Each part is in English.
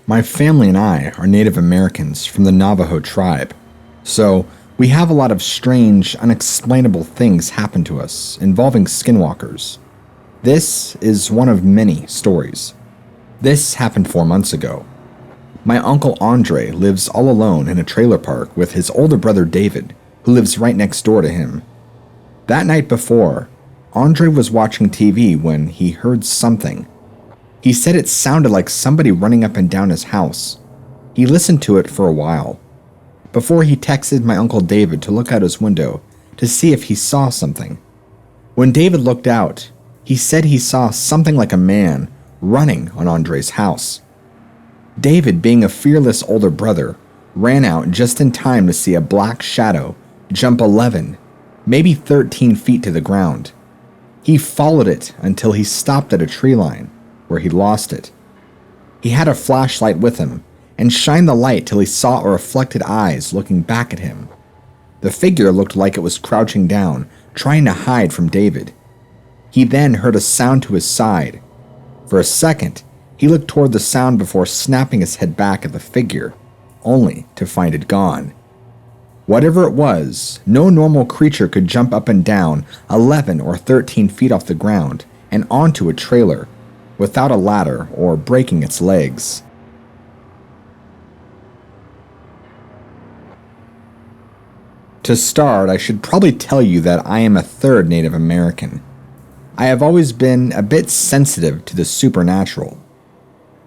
My family and I are Native Americans from the Navajo tribe, so we have a lot of strange, unexplainable things happen to us involving skinwalkers. This is one of many stories. This happened 4 months ago. My uncle Andre lives all alone in a trailer park with his older brother David, who lives right next door to him. That night before, Andre was watching TV when he heard something. He said it sounded like somebody running up and down his house. He listened to it for a while, before he texted my uncle David to look out his window to see if he saw something. When David looked out, he said he saw something like a man running on Andre's house. David, being a fearless older brother, ran out just in time to see a black shadow jump 11, maybe 13 feet to the ground. He followed it until he stopped at a tree line, where he lost it. He had a flashlight with him and shined the light till he saw a reflected eyes looking back at him. The figure looked like it was crouching down, trying to hide from David. He then heard a sound to his side. For a second, he looked toward the sound before snapping his head back at the figure, only to find it gone. Whatever it was, no normal creature could jump up and down 11 or 13 feet off the ground and onto a trailer without a ladder or breaking its legs. To start, I should probably tell you that I am a third Native American. I have always been a bit sensitive to the supernatural.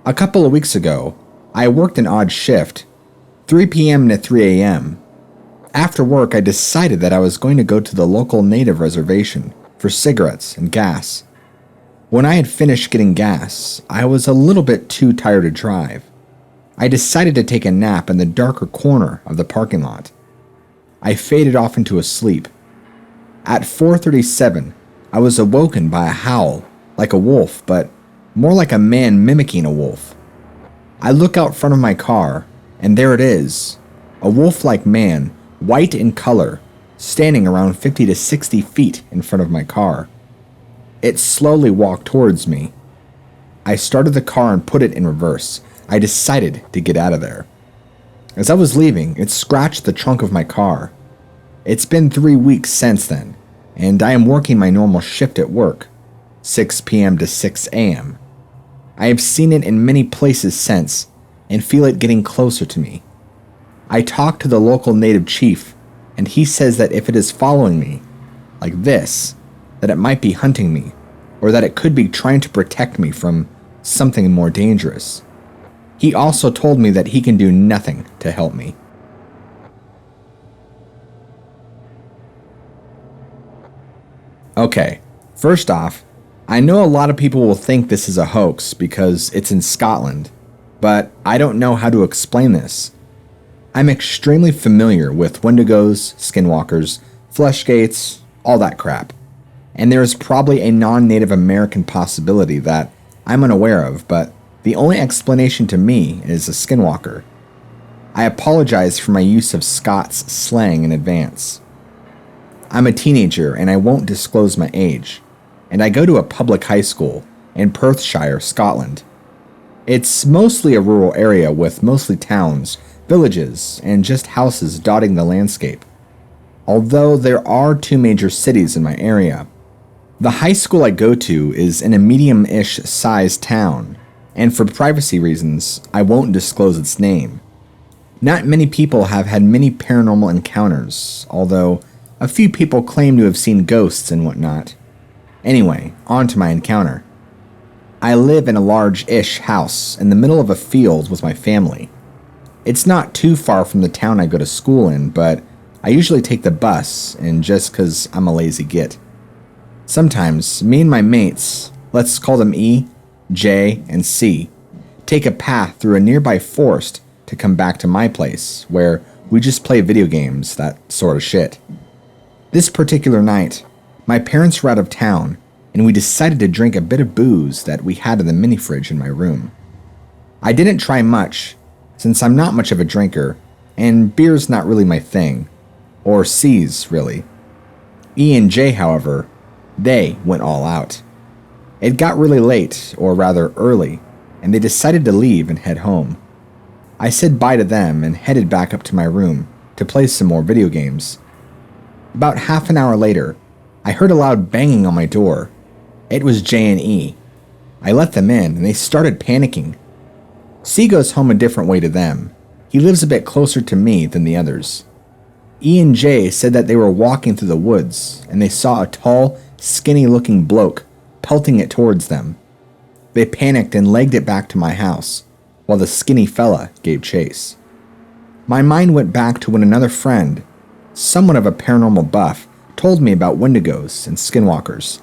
A couple of weeks ago, I worked an odd shift, 3 p.m. to 3 a.m. After work, I decided that I was going to go to the local native reservation for cigarettes and gas. When I had finished getting gas, I was a little bit too tired to drive. I decided to take a nap in the darker corner of the parking lot. I faded off into a sleep. At 4:37, I was awoken by a howl, like a wolf, but more like a man mimicking a wolf. I look out front of my car, and there it is, a wolf-like man, white in color, standing around 50 to 60 feet in front of my car. It slowly walked towards me. I started the car and put it in reverse. I decided to get out of there. As I was leaving, it scratched the trunk of my car. It's been 3 weeks since then, and I am working my normal shift at work, 6 p.m. to 6 a.m. I have seen it in many places since, and feel it getting closer to me. I talked to the local native chief, and he says that if it is following me, like this, that it might be hunting me, or that it could be trying to protect me from something more dangerous. He also told me that he can do nothing to help me. Okay, first off, I know a lot of people will think this is a hoax because it's in Scotland, but I don't know how to explain this. I'm extremely familiar with Wendigos, Skinwalkers, Fleshgates, all that crap. And there is probably a non-Native American possibility that I'm unaware of, but the only explanation to me is a Skinwalker. I apologize for my use of Scots slang in advance. I'm a teenager and I won't disclose my age, and I go to a public high school in Perthshire, Scotland. It's mostly a rural area with mostly towns, villages, and just houses dotting the landscape. Although there are 2 major cities in my area. The high school I go to is in a medium-ish sized town, and for privacy reasons, I won't disclose its name. Not many people have had many paranormal encounters, although a few people claim to have seen ghosts and whatnot. Anyway, on to my encounter. I live in a large-ish house in the middle of a field with my family. It's not too far from the town I go to school in, but I usually take the bus, and just 'cause I'm a lazy git. Sometimes, me and my mates, let's call them E, J, and C, take a path through a nearby forest to come back to my place, where we just play video games, that sort of shit. This particular night, my parents were out of town, and we decided to drink a bit of booze that we had in the mini fridge in my room. I didn't try much, since I'm not much of a drinker, and beer's not really my thing, or C's, really. E and J, however, they went all out. It got really late, or rather early, and they decided to leave and head home. I said bye to them and headed back up to my room to play some more video games. About half an hour later, I heard a loud banging on my door. It was J and E. I let them in and they started panicking. C goes home a different way to them. He lives a bit closer to me than the others. E and J said that they were walking through the woods and they saw a tall, skinny-looking bloke pelting it towards them. They panicked and legged it back to my house, while the skinny fella gave chase. My mind went back to when another friend, somewhat of a paranormal buff, told me about Wendigos and Skinwalkers.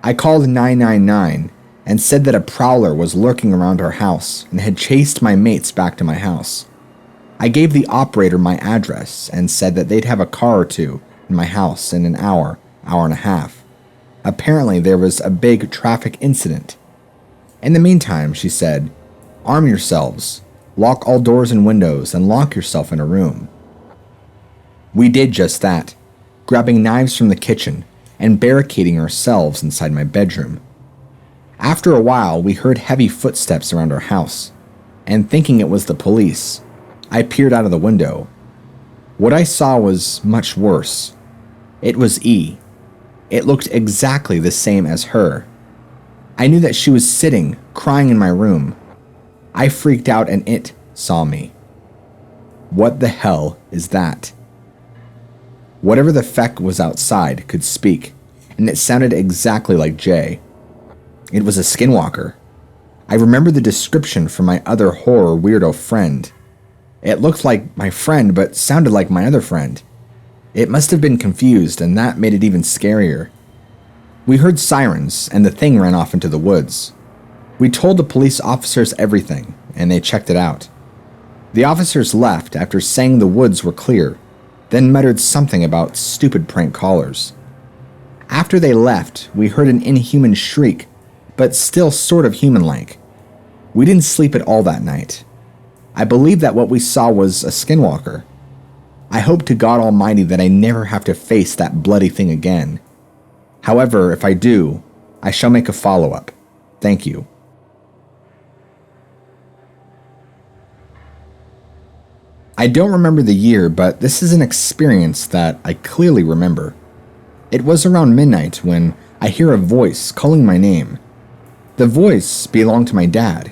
I called 999 and said that a prowler was lurking around our house and had chased my mates back to my house. I gave the operator my address and said that they'd have a car or two in my house in an hour and a half. Apparently there was a big traffic incident. In the meantime, she said, arm yourselves, lock all doors and windows, and lock yourself in a room. We did just that, grabbing knives from the kitchen and barricading ourselves inside my bedroom. After a while, we heard heavy footsteps around our house, and thinking it was the police, I peered out of the window. What I saw was much worse. It was E. It looked exactly the same as her. I knew that she was sitting, crying in my room. I freaked out and it saw me. What the hell is that? Whatever the feck was outside could speak, and it sounded exactly like Jay. It was a skinwalker. I remember the description from my other horror weirdo friend. It looked like my friend, but sounded like my other friend. It must have been confused, and that made it even scarier. We heard sirens, and the thing ran off into the woods. We told the police officers everything, and they checked it out. The officers left after saying the woods were clear, then muttered something about stupid prank callers. After they left, we heard an inhuman shriek, but still sort of human-like. We didn't sleep at all that night. I believe that what we saw was a skinwalker. I hope to God Almighty that I never have to face that bloody thing again. However, if I do, I shall make a follow-up. Thank you. I don't remember the year, but this is an experience that I clearly remember. It was around midnight when I hear a voice calling my name. The voice belonged to my dad.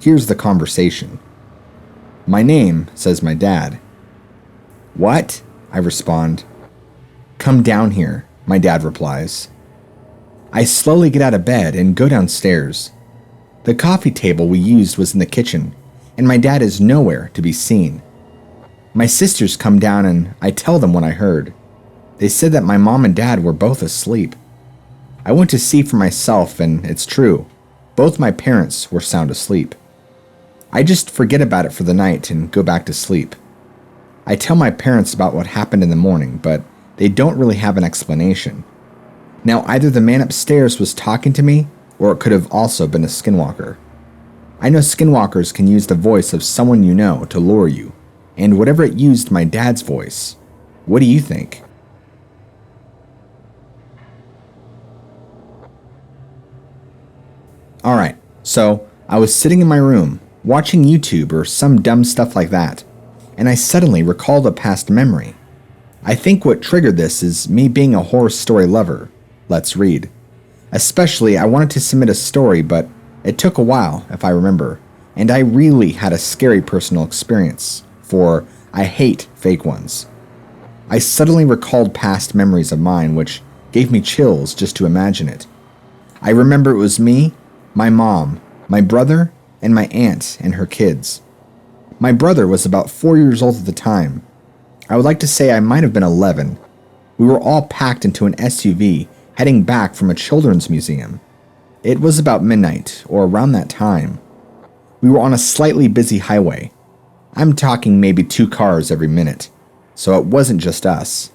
Here's the conversation. My name, says my dad. What? I respond. Come down here, my dad replies. I slowly get out of bed and go downstairs. The coffee table we used was in the kitchen, and my dad is nowhere to be seen. My sisters come down and I tell them what I heard. They said that my mom and dad were both asleep. I went to see for myself, and it's true. Both my parents were sound asleep. I just forget about it for the night and go back to sleep. I tell my parents about what happened in the morning, but they don't really have an explanation. Now, either the man upstairs was talking to me, or it could have also been a skinwalker. I know skinwalkers can use the voice of someone you know to lure you, and whatever it used my dad's voice. What do you think? Alright, so I was sitting in my room, watching YouTube or some dumb stuff like that, and I suddenly recalled a past memory. I think what triggered this is me being a horror story lover. Let's read. Especially, I wanted to submit a story, but it took a while, if I remember, and I really had a scary personal experience, for I hate fake ones. I suddenly recalled past memories of mine, which gave me chills just to imagine it. I remember it was me, my mom, my brother, and my aunt and her kids. My brother was about 4 years old at the time. I would like to say I might have been 11. We were all packed into an SUV heading back from a children's museum. It was about midnight, or around that time. We were on a slightly busy highway. I'm talking maybe 2 cars every minute, so it wasn't just us.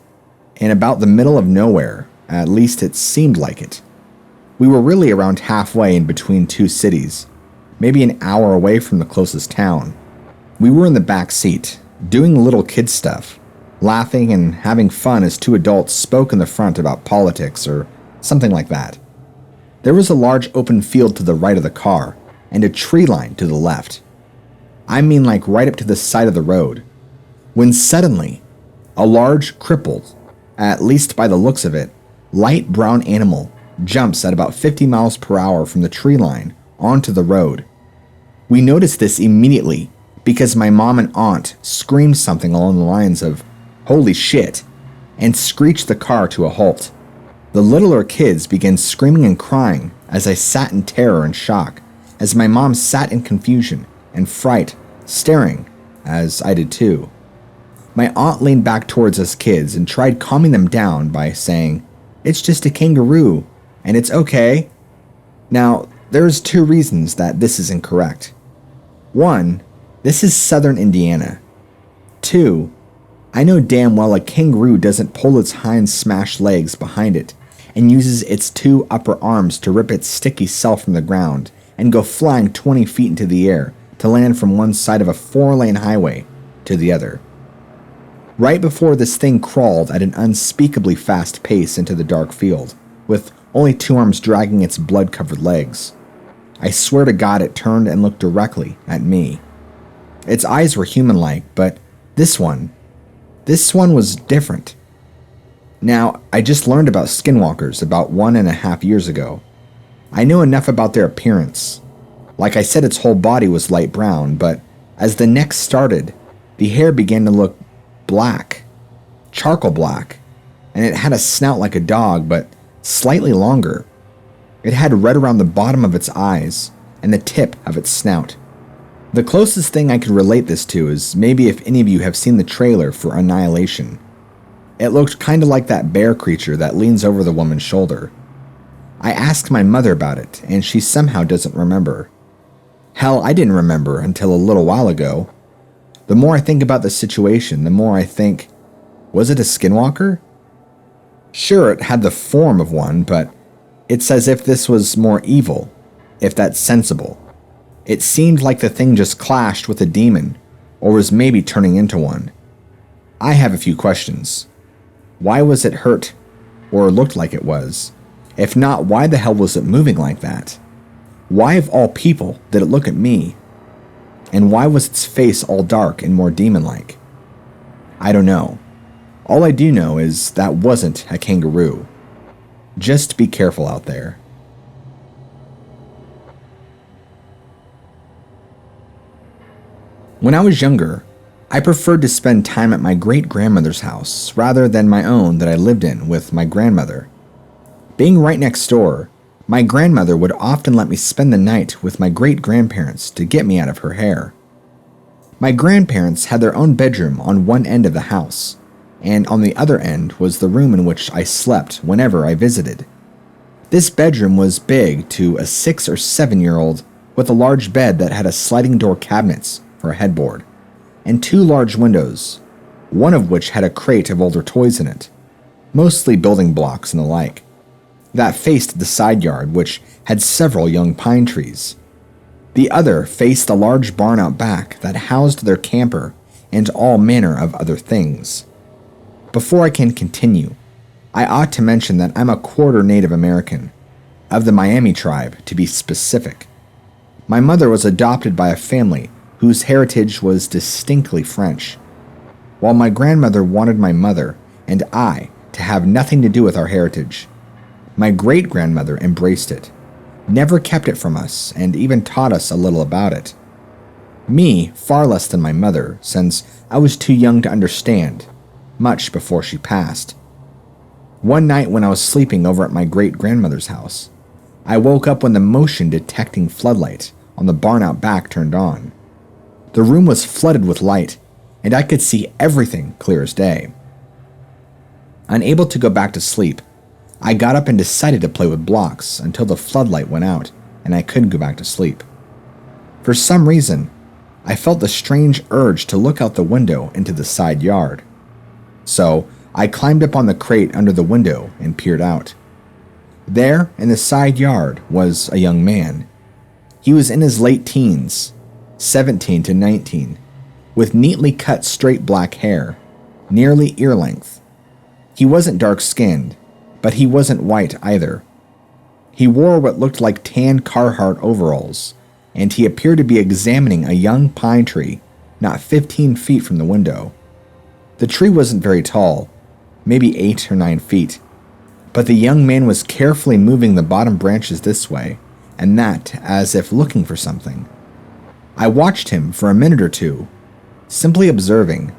In about the middle of nowhere, at least it seemed like it. We were really around halfway in between 2 cities, maybe an hour away from the closest town. We were in the back seat, doing little kid stuff, laughing and having fun as 2 adults spoke in the front about politics or something like that. There was a large open field to the right of the car and a tree line to the left. I mean like right up to the side of the road, when suddenly, a large, crippled, at least by the looks of it, light brown animal jumps at about 50 miles per hour from the tree line onto the road. We noticed this immediately because my mom and aunt screamed something along the lines of, "Holy shit," and screeched the car to a halt. The littler kids began screaming and crying as I sat in terror and shock, as my mom sat in confusion and fright, staring, as I did too. My aunt leaned back towards us kids and tried calming them down by saying, "It's just a kangaroo, and it's okay." Now, there's 2 reasons that this is incorrect. 1, this is southern Indiana. 2, I know damn well a kangaroo doesn't pull its hind smashed legs behind it and uses its 2 upper arms to rip its sticky self from the ground and go flying 20 feet into the air to land from one side of a 4-lane highway to the other. Right before this thing crawled at an unspeakably fast pace into the dark field, with only 2 arms dragging its blood-covered legs. I swear to God it turned and looked directly at me. Its eyes were human-like, but this one was different. Now, I just learned about skinwalkers about 1.5 years ago. I know enough about their appearance. Like I said, its whole body was light brown, but as the neck started, the hair began to look black, charcoal black, and it had a snout like a dog, but slightly longer. It had red around the bottom of its eyes and the tip of its snout. The closest thing I could relate this to is maybe if any of you have seen the trailer for Annihilation. It looked kind of like that bear creature that leans over the woman's shoulder. I asked my mother about it, and she somehow doesn't remember. Hell, I didn't remember until a little while ago. The more I think about the situation, the more I think, was it a skinwalker? Sure, it had the form of one, but it's as if this was more evil, if that's sensible. It seemed like the thing just clashed with a demon, or was maybe turning into one. I have a few questions. Why was it hurt, or looked like it was? If not, why the hell was it moving like that? Why of all people did it look at me? And why was its face all dark and more demon-like? I don't know. All I do know is that wasn't a kangaroo. Just be careful out there. When I was younger, I preferred to spend time at my great-grandmother's house rather than my own that I lived in with my grandmother. Being right next door, my grandmother would often let me spend the night with my great-grandparents to get me out of her hair. My grandparents had their own bedroom on one end of the house, and on the other end was the room in which I slept whenever I visited. This bedroom was big to a 6 or 7-year-old with a large bed that had a sliding door cabinets for a headboard, and 2 large windows, one of which had a crate of older toys in it, mostly building blocks and the like, that faced the side yard, which had several young pine trees. The other faced a large barn out back that housed their camper and all manner of other things. Before I can continue, I ought to mention that I'm a quarter Native American, of the Miami tribe to be specific. My mother was adopted by a family whose heritage was distinctly French, while my grandmother wanted my mother and I to have nothing to do with our heritage. My great-grandmother embraced it, never kept it from us, and even taught us a little about it. Me, far less than my mother, since I was too young to understand, much before she passed. One night when I was sleeping over at my great-grandmother's house, I woke up when the motion-detecting floodlight on the barn out back turned on. The room was flooded with light, and I could see everything clear as day. Unable to go back to sleep, I got up and decided to play with blocks until the floodlight went out and I couldn't go back to sleep. For some reason, I felt the strange urge to look out the window into the side yard. So, I climbed up on the crate under the window and peered out. There, in the side yard, was a young man. He was in his late teens, 17 to 19, with neatly cut straight black hair, nearly ear length. He wasn't dark-skinned, but he wasn't white either. He wore what looked like tan Carhartt overalls, and he appeared to be examining a young pine tree not 15 feet from the window. The tree wasn't very tall, maybe 8 or 9 feet, but the young man was carefully moving the bottom branches this way and that as if looking for something. I watched him for a minute or two, simply observing.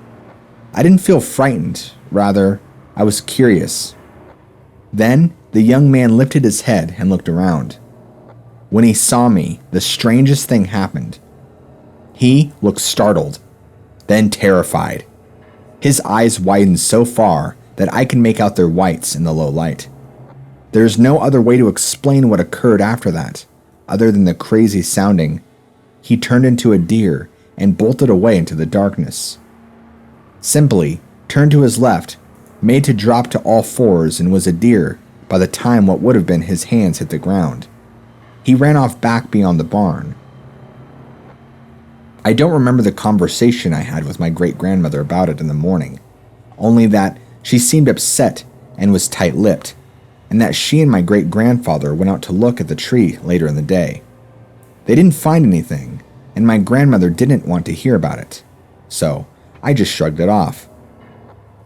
I didn't feel frightened, rather, I was curious. Then, the young man lifted his head and looked around. When he saw me, the strangest thing happened. He looked startled, then terrified. His eyes widened so far that I can make out their whites in the low light. There's no other way to explain what occurred after that, other than the crazy sounding. He turned into a deer and bolted away into the darkness. Simply turned to his left, made to drop to all fours, and was a deer by the time what would have been his hands hit the ground. He ran off back beyond the barn. I don't remember the conversation I had with my great-grandmother about it in the morning, only that she seemed upset and was tight-lipped, and that she and my great-grandfather went out to look at the tree later in the day. They didn't find anything, and my grandmother didn't want to hear about it, so I just shrugged it off.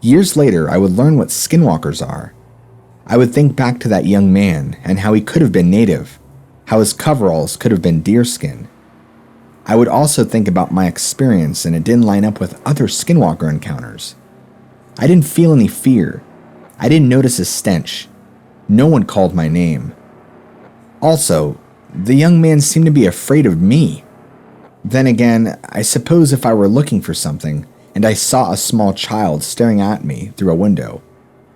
Years later, I would learn what skinwalkers are. I would think back to that young man and how he could have been native, how his coveralls could have been deerskin. I would also think about my experience, and it didn't line up with other skinwalker encounters. I didn't feel any fear. I didn't notice a stench. No one called my name. Also, the young man seemed to be afraid of me. Then again, I suppose if I were looking for something, and I saw a small child staring at me through a window,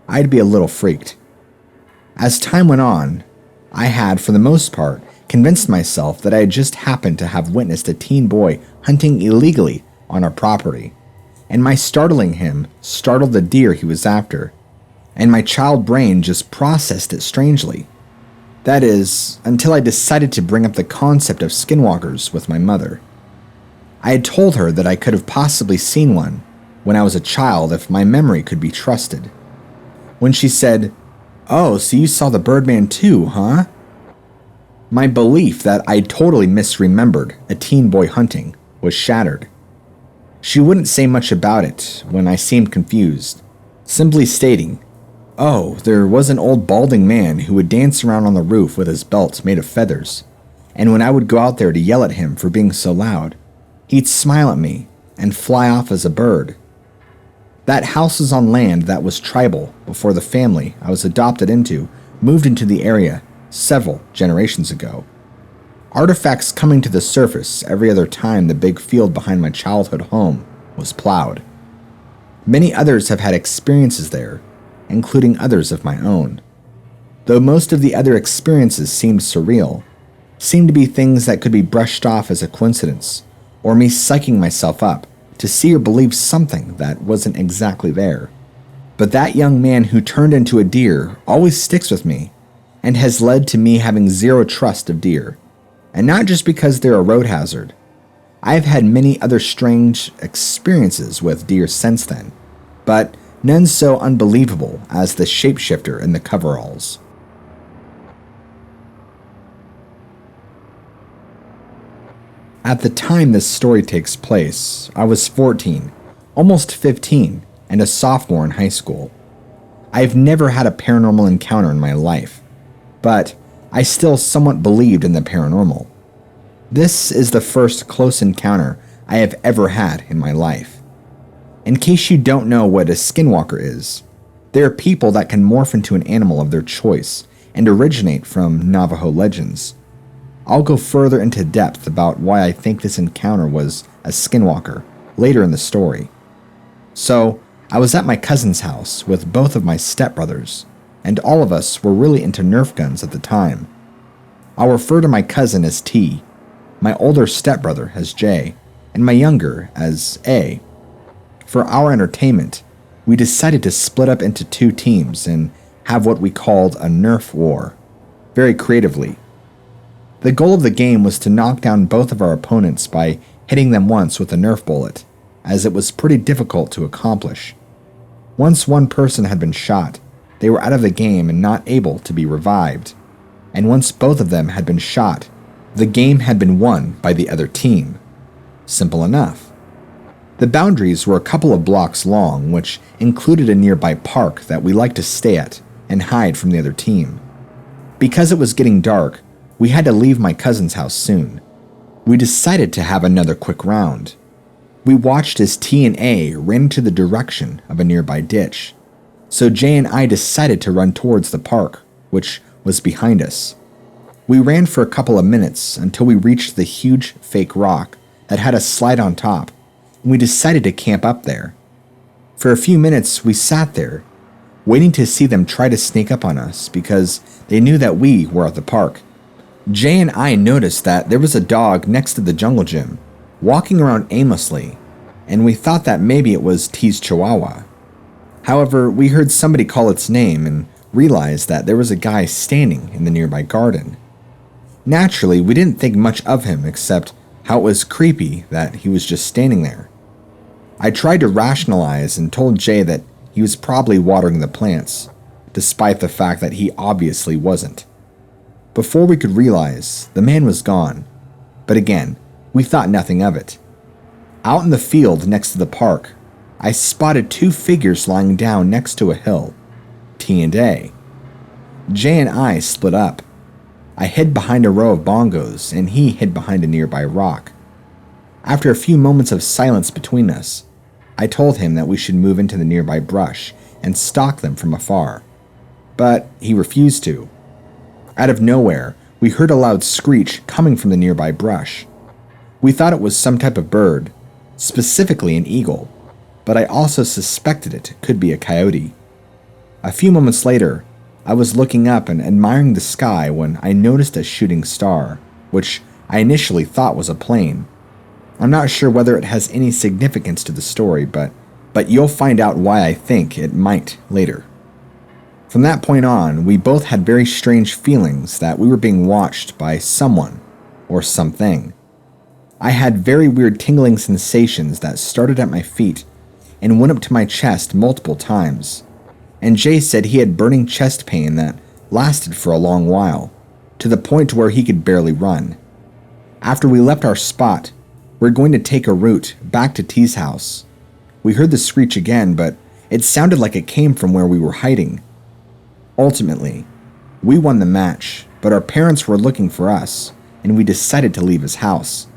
I'd be a little freaked. As time went on, I had, for the most part, convinced myself that I had just happened to have witnessed a teen boy hunting illegally on our property, and my startling him startled the deer he was after, and my child brain just processed it strangely. That is, until I decided to bring up the concept of skinwalkers with my mother. I had told her that I could have possibly seen one when I was a child if my memory could be trusted. When she said, "Oh, so you saw the Birdman too, huh?" My belief that I totally misremembered a teen boy hunting was shattered. She wouldn't say much about it when I seemed confused, simply stating, "Oh, there was an old balding man who would dance around on the roof with his belt made of feathers, and when I would go out there to yell at him for being so loud, he'd smile at me and fly off as a bird." That house was on land that was tribal before the family I was adopted into moved into the area several generations ago. Artifacts coming to the surface every other time the big field behind my childhood home was plowed. Many others have had experiences there, including others of my own. Though most of the other experiences seemed surreal, seemed to be things that could be brushed off as a coincidence, or me psyching myself up to see or believe something that wasn't exactly there. But that young man who turned into a deer always sticks with me, and has led to me having zero trust of deer. And not just because they're a road hazard. I have had many other strange experiences with deer since then, but none so unbelievable as the shapeshifter in the coveralls. At the time this story takes place, I was 14, almost 15, and a sophomore in high school. I've never had a paranormal encounter in my life, but I still somewhat believed in the paranormal. This is the first close encounter I have ever had in my life. In case you don't know what a skinwalker is, they are people that can morph into an animal of their choice and originate from Navajo legends. I'll go further into depth about why I think this encounter was a skinwalker later in the story. So, I was at my cousin's house with both of my stepbrothers, and all of us were really into nerf guns at the time. I'll refer to my cousin as T, my older stepbrother as J, and my younger as A. For our entertainment, we decided to split up into 2 teams and have what we called a nerf war, very creatively. The goal of the game was to knock down both of our opponents by hitting them once with a nerf bullet, as it was pretty difficult to accomplish. Once one person had been shot, they were out of the game and not able to be revived, and once both of them had been shot, The game had been won by the other team. Simple enough. The boundaries were a couple of blocks long, which included a nearby park that we liked to stay at and hide from the other team. Because it was getting dark, we had to leave my cousin's house soon. We decided to have another quick round. We watched as T and A ran into the direction of a nearby ditch, so Jay and I decided to run towards the park, which was behind us. We ran for a couple of minutes until we reached the huge fake rock that had a slide on top, and we decided to camp up there. For a few minutes, we sat there, waiting to see them try to sneak up on us because they knew that we were at the park. Jay and I noticed that there was a dog next to the jungle gym, walking around aimlessly, and we thought that maybe it was T's Chihuahua. However, we heard somebody call its name and realized that there was a guy standing in the nearby garden. Naturally, we didn't think much of him except how it was creepy that he was just standing there. I tried to rationalize and told Jay that he was probably watering the plants, despite the fact that he obviously wasn't. Before we could realize, the man was gone, but again, we thought nothing of it. Out in the field next to the park, I spotted two figures lying down next to a hill, T and A. Jay and I split up. I hid behind a row of bongos, and he hid behind a nearby rock. After a few moments of silence between us, I told him that we should move into the nearby brush and stalk them from afar, but he refused to. Out of nowhere, we heard a loud screech coming from the nearby brush. We thought it was some type of bird, specifically an eagle, but I also suspected it could be a coyote. A few moments later, I was looking up and admiring the sky when I noticed a shooting star, which I initially thought was a plane. I'm not sure whether it has any significance to the story, but you'll find out why I think it might later. From that point on, we both had very strange feelings that we were being watched by someone or something. I had very weird tingling sensations that started at my feet and went up to my chest multiple times, and Jay said he had burning chest pain that lasted for a long while, to the point where he could barely run. After we left our spot, we were going to take a route back to T's house. We heard the screech again, but it sounded like it came from where we were hiding. Ultimately, we won the match, but our parents were looking for us, and we decided to leave his house.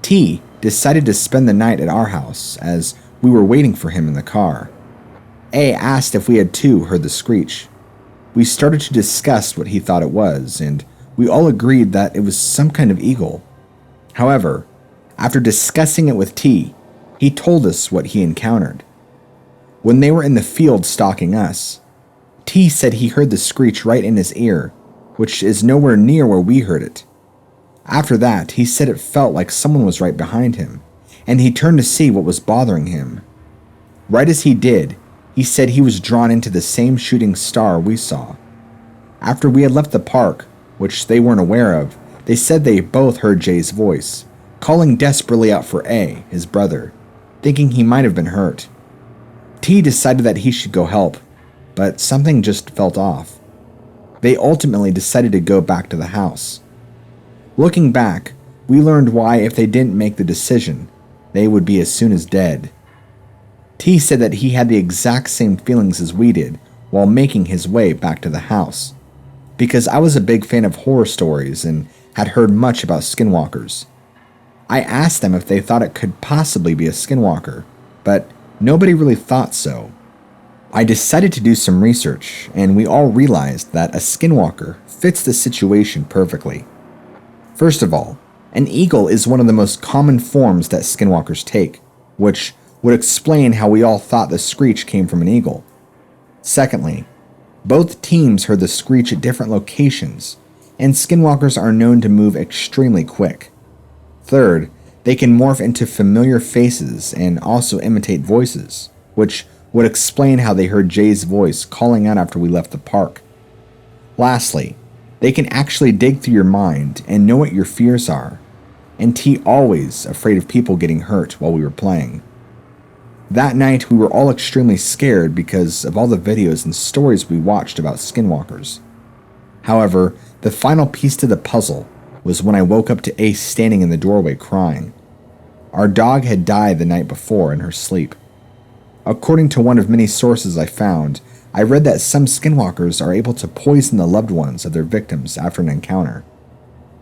T decided to spend the night at our house, as we were waiting for him in the car. A asked if we had too heard the screech. We started to discuss what he thought it was, and we all agreed that it was some kind of eagle. However, after discussing it with T, he told us what he encountered. When they were in the field stalking us, T said he heard the screech right in his ear, which is nowhere near where we heard it. After that, he said it felt like someone was right behind him, and he turned to see what was bothering him. Right as he did, he said he was drawn into the same shooting star we saw. After we had left the park, which they weren't aware of, they said they both heard Jay's voice, calling desperately out for A, his brother, thinking he might have been hurt. T decided that he should go help, but something just felt off. They ultimately decided to go back to the house. Looking back, we learned why if they didn't make the decision, they would be as soon as dead. T said that he had the exact same feelings as we did while making his way back to the house, because I was a big fan of horror stories and had heard much about skinwalkers. I asked them if they thought it could possibly be a skinwalker, but nobody really thought so. I decided to do some research, and we all realized that a skinwalker fits the situation perfectly. First of all, an eagle is one of the most common forms that skinwalkers take, which would explain how we all thought the screech came from an eagle. Secondly, both teams heard the screech at different locations, and skinwalkers are known to move extremely quick. Third, they can morph into familiar faces and also imitate voices, which would explain how they heard Jay's voice calling out after we left the park. Lastly, they can actually dig through your mind and know what your fears are, and T always afraid of people getting hurt while we were playing. That night, we were all extremely scared because of all the videos and stories we watched about skinwalkers. However, the final piece to the puzzle was when I woke up to Ace standing in the doorway crying. Our dog had died the night before in her sleep. According to one of many sources I found, I read that some skinwalkers are able to poison the loved ones of their victims after an encounter.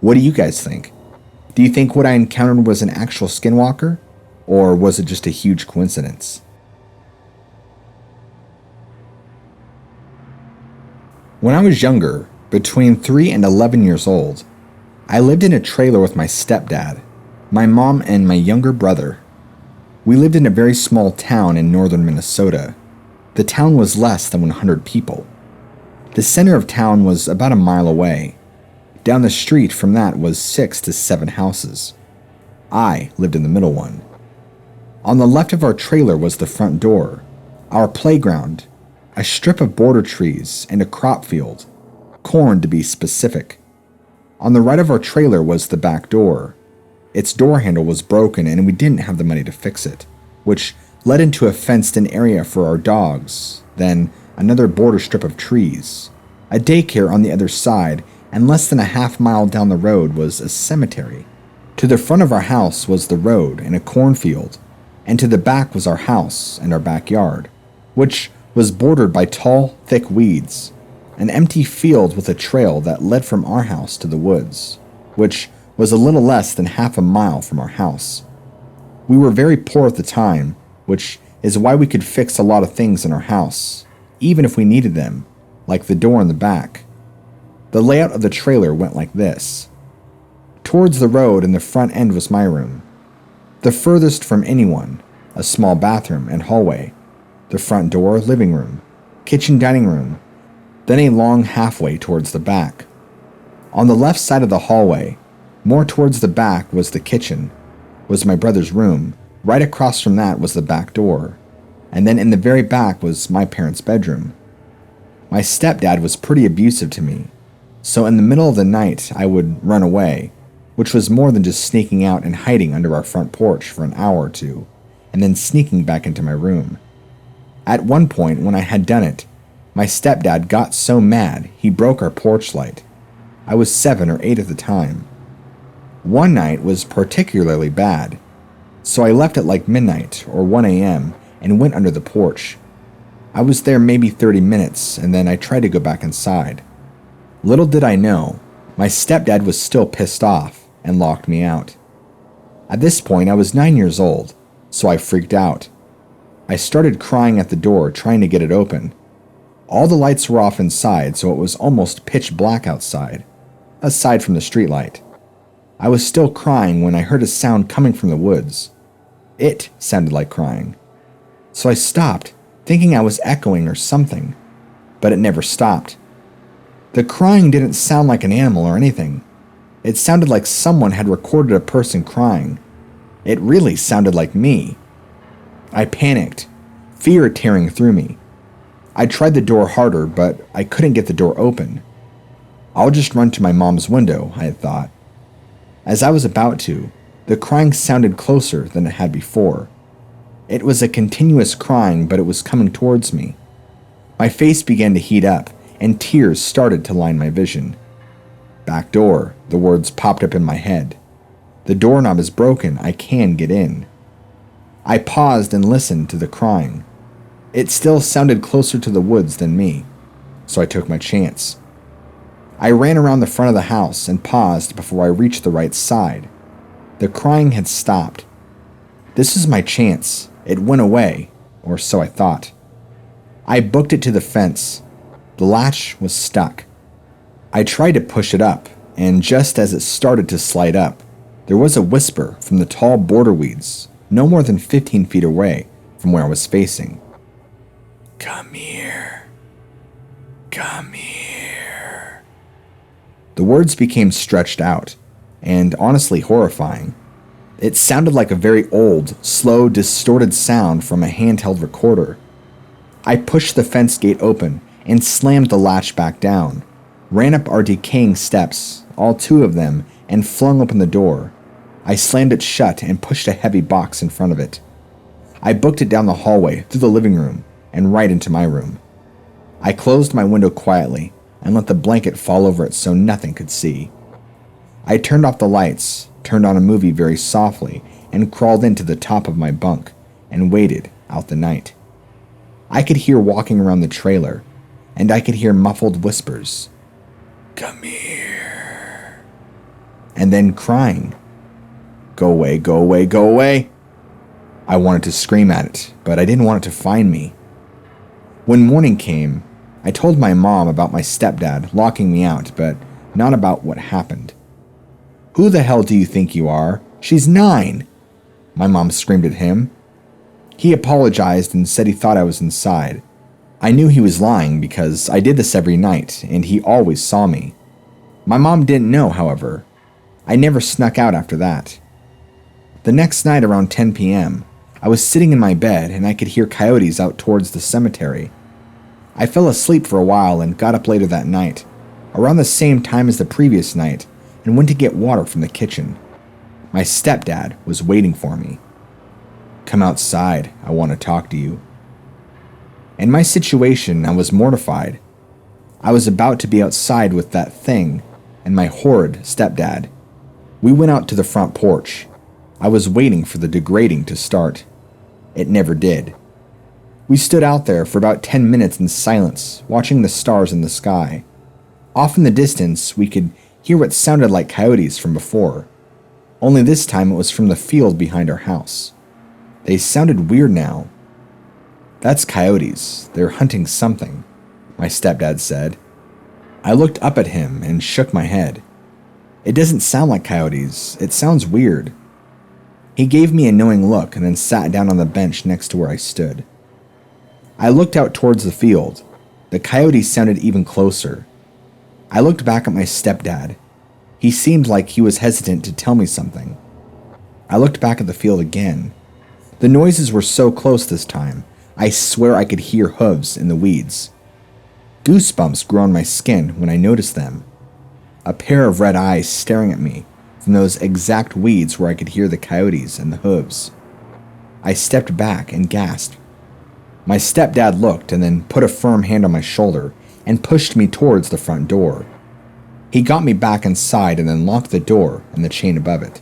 What do you guys think? Do you think what I encountered was an actual skinwalker, or was it just a huge coincidence? When I was younger, between 3 and 11 years old, I lived in a trailer with my stepdad, my mom, and my younger brother. We lived in a very small town in northern Minnesota. The town was less than 100 people. The center of town was about a mile away. Down the street from that was 6 to 7 houses. I lived in the middle one. On the left of our trailer was the front door, our playground, a strip of border trees, and a crop field, corn to be specific. On the right of our trailer was the back door. Its door handle was broken and we didn't have the money to fix it, which led into a fenced-in area for our dogs, then another border strip of trees, a daycare on the other side, and less than a half-mile down the road was a cemetery. To the front of our house was the road and a cornfield, and to the back was our house and our backyard, which was bordered by tall, thick weeds, an empty field with a trail that led from our house to the woods, which was a little less than half a mile from our house. We were very poor at the time, which is why we could fix a lot of things in our house, even if we needed them, like the door in the back. The layout of the trailer went like this. Towards the road in the front end was my room. The furthest from anyone, a small bathroom and hallway. The front door, living room, kitchen, dining room, then a long halfway towards the back. On the left side of the hallway, more towards the back, was the kitchen, was my brother's room. Right across from that was the back door, and then in the very back was my parents' bedroom. My stepdad was pretty abusive to me, so in the middle of the night I would run away, which was more than just sneaking out and hiding under our front porch for an hour or two, and then sneaking back into my room. At one point, when I had done it, my stepdad got so mad he broke our porch light. I was 7 or 8 at the time. One night was particularly bad, so I left at like midnight or 1 a.m. and went under the porch. I was there maybe 30 minutes, and then I tried to go back inside. Little did I know, my stepdad was still pissed off and locked me out. At this point, I was 9 years old, so I freaked out. I started crying at the door, trying to get it open. All the lights were off inside, so it was almost pitch black outside, aside from the streetlight. I was still crying when I heard a sound coming from the woods. It sounded like crying. So I stopped, thinking I was echoing or something, but it never stopped. The crying didn't sound like an animal or anything. It sounded like someone had recorded a person crying. It really sounded like me. I panicked, fear tearing through me. I tried the door harder, but I couldn't get the door open. I'll just run to my mom's window, I had thought. As I was about to, the crying sounded closer than it had before. It was a continuous crying, but it was coming towards me. My face began to heat up, and tears started to line my vision. Back door, the words popped up in my head. The doorknob is broken, I can get in. I paused and listened to the crying. It still sounded closer to the woods than me, so I took my chance. I ran around the front of the house and paused before I reached the right side. The crying had stopped. This was my chance. It went away, or so I thought. I booked it to the fence. The latch was stuck. I tried to push it up, and just as it started to slide up, there was a whisper from the tall border weeds, no more than 15 feet away from where I was facing. "Come here. Come here." The words became stretched out, and honestly horrifying. It sounded like a very old, slow, distorted sound from a handheld recorder. I pushed the fence gate open and slammed the latch back down, ran up our decaying steps, all 2 of them, and flung open the door. I slammed it shut and pushed a heavy box in front of it. I booked it down the hallway, through the living room, and right into my room. I closed my window quietly and let the blanket fall over it so nothing could see. I turned off the lights, turned on a movie very softly, and crawled into the top of my bunk and waited out the night. I could hear walking around the trailer, and I could hear muffled whispers. "Come here." And then crying. "Go away, go away, go away." I wanted to scream at it, but I didn't want it to find me. When morning came, I told my mom about my stepdad locking me out, but not about what happened. "Who the hell do you think you are? She's 9!" my mom screamed at him. He apologized and said he thought I was inside. I knew he was lying because I did this every night, and he always saw me. My mom didn't know, however. I never snuck out after that. The next night around 10 p.m., I was sitting in my bed and I could hear coyotes out towards the cemetery. I fell asleep for a while and got up later that night, around the same time as the previous night, and went to get water from the kitchen. My stepdad was waiting for me. "Come outside, I want to talk to you." In my situation, I was mortified. I was about to be outside with that thing and my horrid stepdad. We went out to the front porch. I was waiting for the degrading to start. It never did. We stood out there for about 10 minutes in silence, watching the stars in the sky. Off in the distance, we could hear what sounded like coyotes from before. Only this time it was from the field behind our house. They sounded weird now. "That's coyotes. They're hunting something," my stepdad said. I looked up at him and shook my head. "It doesn't sound like coyotes. It sounds weird." He gave me a knowing look and then sat down on the bench next to where I stood. I looked out towards the field. The coyotes sounded even closer. I looked back at my stepdad. He seemed like he was hesitant to tell me something. I looked back at the field again. The noises were so close this time, I swear I could hear hooves in the weeds. Goosebumps grew on my skin when I noticed them. A pair of red eyes staring at me from those exact weeds where I could hear the coyotes and the hooves. I stepped back and gasped. My stepdad looked and then put a firm hand on my shoulder and pushed me towards the front door. He got me back inside and then locked the door and the chain above it.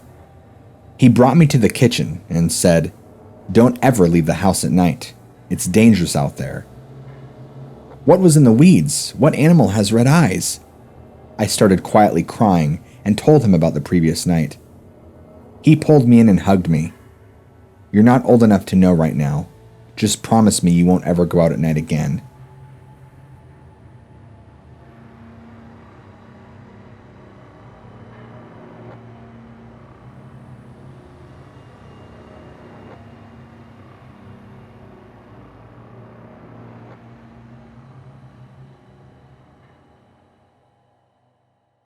He brought me to the kitchen and said, "Don't ever leave the house at night. It's dangerous out there." What was in the weeds? What animal has red eyes? I started quietly crying and told him about the previous night. He pulled me in and hugged me. "You're not old enough to know right now. Just promise me you won't ever go out at night again."